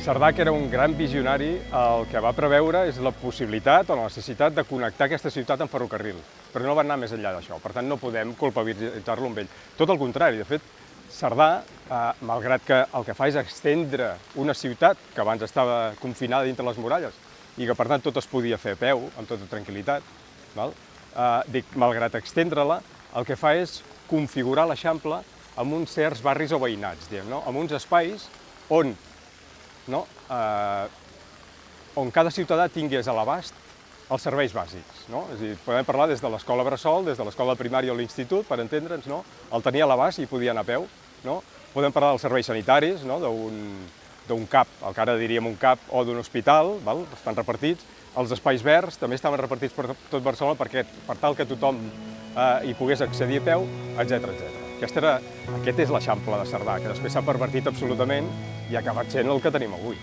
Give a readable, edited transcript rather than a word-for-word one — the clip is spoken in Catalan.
Cerdà, que era un gran visionari, el que va preveure és la possibilitat o la necessitat de connectar aquesta ciutat amb ferrocarril, però no va anar més enllà d'això, per tant no podem culpabilitzar-lo amb ell. Tot el contrari, de fet, Cerdà, malgrat que el que fa és extendre una ciutat que abans estava confinada dintre les muralles i que per tant tot es podia fer a peu, amb tota tranquil·litat, malgrat extendre-la, el que fa és configurar l'Eixample amb uns certs barris o veïnats, amb uns espais on cada ciutadà tingués a l'abast els serveis bàsics. És a dir, podem parlar des de l'escola bressol, des de l'escola primària o l'institut, per entendre'ns, el tenia a l'abast i podia anar a peu. Podem parlar dels serveis sanitaris, d'un CAP, el que ara diríem un CAP, o d'un hospital, estan repartits. Els espais verds també estaven repartits per tot Barcelona per tal que tothom hi pogués accedir a peu, etc. Aquest és l'Eixample de Cerdà, que després s'ha pervertit absolutament i ha acabat sent el que tenim avui.